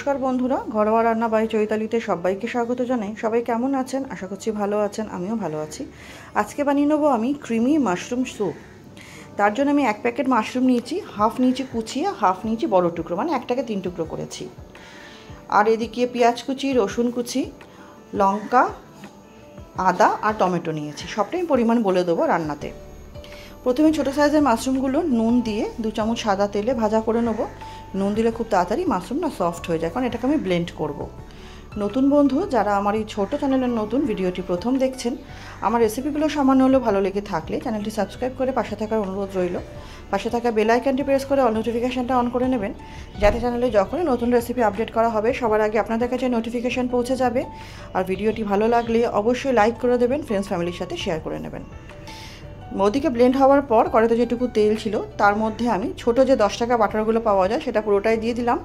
নমস্কার বন্ধুরা, ঘরোয়া রান্না বাই চৈতালিতে সবাইকে স্বাগত জানাই। সবাই কেমন আছেন? আশা করছি ভালো আছেন, আমিও ভালো আছি। আজকে বানিয়ে নেবো আমি ক্রিমি মাশরুম স্যুপ। তার জন্য আমি 1 প্যাকেট মাশরুম নিয়েছি, হাফ নিয়েছি কুচিয়ে, হাফ নিয়েছি বড় টুকরো, মানে একটাকে 3 টুকরো করেছি। আর এদিকে পেঁয়াজ কুচি, রসুন কুচি, লঙ্কা, আদা আর টমেটো নিয়েছি। সবটাই পরিমাণ বলে দেবো রান্নাতে। প্রথমে ছোটো সাইজের মাশরুমগুলো নুন দিয়ে 2 চামচ সাদা তেলে ভাজা করে নেবো। নুন দিলে খুব তাড়াতাড়ি মাশরুমটা সফট হয়ে যায়, কারণ এটাকে আমি ব্লেন্ড করব। নতুন বন্ধু যারা আমার এই ছোটো চ্যানেলের নতুন ভিডিওটি প্রথম দেখছেন, আমার রেসিপিগুলো সামান্য হলেও ভালো লেগে থাকলে চ্যানেলটি সাবস্ক্রাইব করে পাশে থাকার অনুরোধ রইল। পাশে থাকা বেল আইকনটি প্রেস করে অল নোটিফিকেশানটা অন করে নেবেন, যাতে চ্যানেলে যখনই নতুন রেসিপি আপডেট করা হবে সবার আগে আপনাদের কাছে নোটিফিকেশান পৌঁছে যাবে। আর ভিডিওটি ভালো লাগলে অবশ্যই লাইক করে দেবেন, ফ্রেন্ডস ফ্যামিলির সাথে শেয়ার করে নেবেন। ওদিকে ব্লেন্ড হওয়ার পর কড়াইতে যেটুকু তেল ছিল তার মধ্যে আমি ছোটো যে 10 টাকা বাটারগুলো পাওয়া যায় সেটা পুরোটাই দিয়ে দিলাম।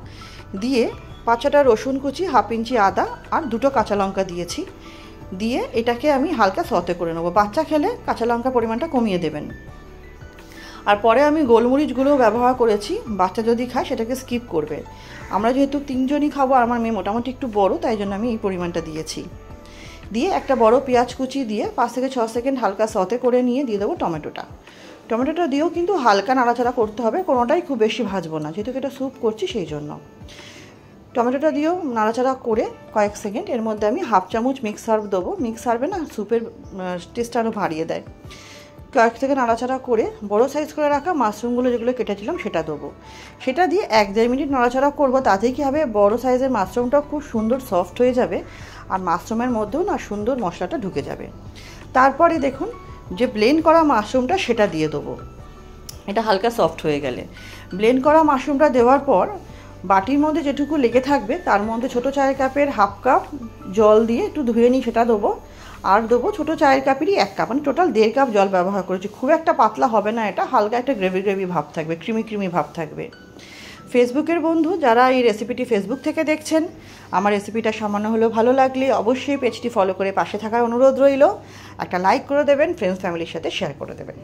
দিয়ে 5টা রসুন কুচি, হাফ ইঞ্চি আদা আর 2টো কাঁচা লঙ্কা দিয়েছি। দিয়ে এটাকে আমি হালকা সতে করে নেবো। বাচ্চা খেলে কাঁচা লঙ্কার পরিমাণটা কমিয়ে দেবেন। আর পরে আমি গোলমরিচগুলোও ব্যবহার করেছি, বাচ্চা যদি খায় সেটাকে স্কিপ করবে। আমরা যেহেতু 3 জনই খাবো আর আমার মেয়ে মোটামুটি একটু বড়, তাই জন্য আমি এই পরিমাণটা দিয়েছি। দিয়ে একটা বড় পেঁয়াজ কুচি দিয়ে 5 থেকে 6 সেকেন্ড হালকা সতে করে নিয়ে দিয়ে দেবো টমেটোটা। টমেটোটা দিয়েও কিন্তু হালকা নাড়াচাড়া করতে হবে, কোনোটাই খুব বেশি ভাজবো না, যেহেতু এটা স্যুপ করছি সেই জন্য। টমেটোটা দিয়েও নাড়াচাড়া করে কয়েক সেকেন্ড এর মধ্যে আমি হাফ চামচ মিক্স হার্ব দেবো। মিক্স হার্বে না স্যুপের টেস্টটা আরও বাড়িয়ে দেয়। কয়েক থেকে নাড়াচাড়া করে বড় সাইজ করে রাখা মাশরুমগুলো যেগুলো কেটেছিলাম সেটা দেবো। সেটা দিয়ে 1-1.5 মিনিট নাড়াচাড়া করবো। তাতেই কী হবে, বড় সাইজের মাশরুমটা খুব সুন্দর সফট হয়ে যাবে আর মাশরুমের মধ্যেও না সুন্দর মশলাটা ঢুকে যাবে। তারপরে দেখুন যে ব্লেন্ড করা মাশরুমটা সেটা দিয়ে দেবো। এটা হালকা সফট হয়ে গেলে ব্লেন্ড করা মাশরুমটা দেওয়ার পর বাটির মধ্যে যেটুকু লেগে থাকবে তার মধ্যে ছোটো চায়ের কাপের হাফ কাপ জল দিয়ে একটু ধুয়ে নিই সেটা দেবো। আর দেবো ছোটো চায়ের কাপেরই 1 কাপ, মানে টোটাল 1.5 কাপ জল ব্যবহার করেছি। খুব একটা পাতলা হবে না, এটা হালকা একটা গ্রেভি ভাব থাকবে, ক্রিমি ভাব থাকবে। ফেসবুকের বন্ধু যারা এই রেসিপিটি ফেসবুক থেকে দেখছেন, আমার রেসিপিটা সামান্য হলেও ভালো লাগলে অবশ্যই পেজটি ফলো করে পাশে থাকার অনুরোধ রইল। একটা লাইক করে দেবেন, ফ্রেন্ডস ফ্যামিলির সাথে শেয়ার করে দেবেন।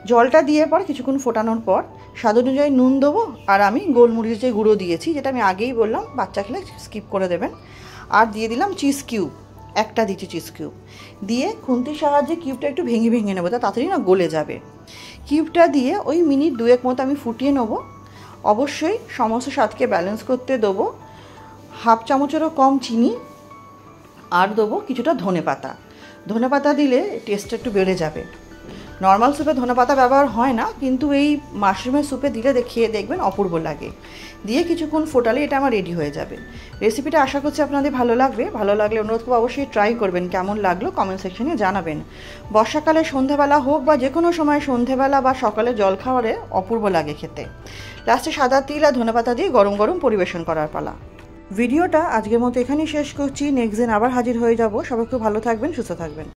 জলটা দিয়ে পর কিছুক্ষণ ফোটানোর পর স্বাদ অনুযায়ী নুন দেবো। আর আমি গোলমরিচের গুঁড়ো দিয়েছি, যেটা আমি আগেই বললাম বাচ্চা খেলে স্কিপ করে দেবেন। আর দিয়ে দিলাম চিজ কিউব, একটা দিচ্ছি চিজ কিউব। দিয়ে খুন্তির সাহায্যে কিউবটা একটু ভেঙে নেবো, তাড়াতাড়ি না গলে যাবে। কিউবটা দিয়ে ওই মিনিট 2-1 মতো আমি ফুটিয়ে নেবো। অবশ্যই সমস্ত স্বাদকে ব্যালেন্স করতে দেবো হাফ চামচেরও কম চিনি। আর দেবো কিছুটা ধনেপাতা দিলে টেস্টটা একটু বেড়ে যাবে। নর্মাল স্যুপে ধনেপাতা ব্যবহার হয় না, কিন্তু এই মাশরুমের স্যুপে দিলে খেয়ে দেখবেন অপূর্ব লাগে। দিয়ে কিছুক্ষণ ফোটালে এটা আমার রেডি হয়ে যাবে। রেসিপিটা আশা করছি আপনাদের ভালো লাগবে। ভালো লাগলে অনুরোধ করবো অবশ্যই ট্রাই করবেন। কেমন লাগলো কমেন্ট সেকশনে জানাবেন। বর্ষাকালে সন্ধেবেলা হোক বা যে কোনো সময় সন্ধেবেলা বা সকালে জলখাবারে অপূর্ব লাগে খেতে। লাস্টে সাদা তিল আর ধনেপাতা দিয়ে গরম গরম পরিবেশন করার পালা। ভিডিওটা আজকের মতো এখানেই শেষ করছি। নেক্সট দিন আবার হাজির হয়ে যাব। সবাই খুব ভালো থাকবেন, সুস্থ থাকবেন।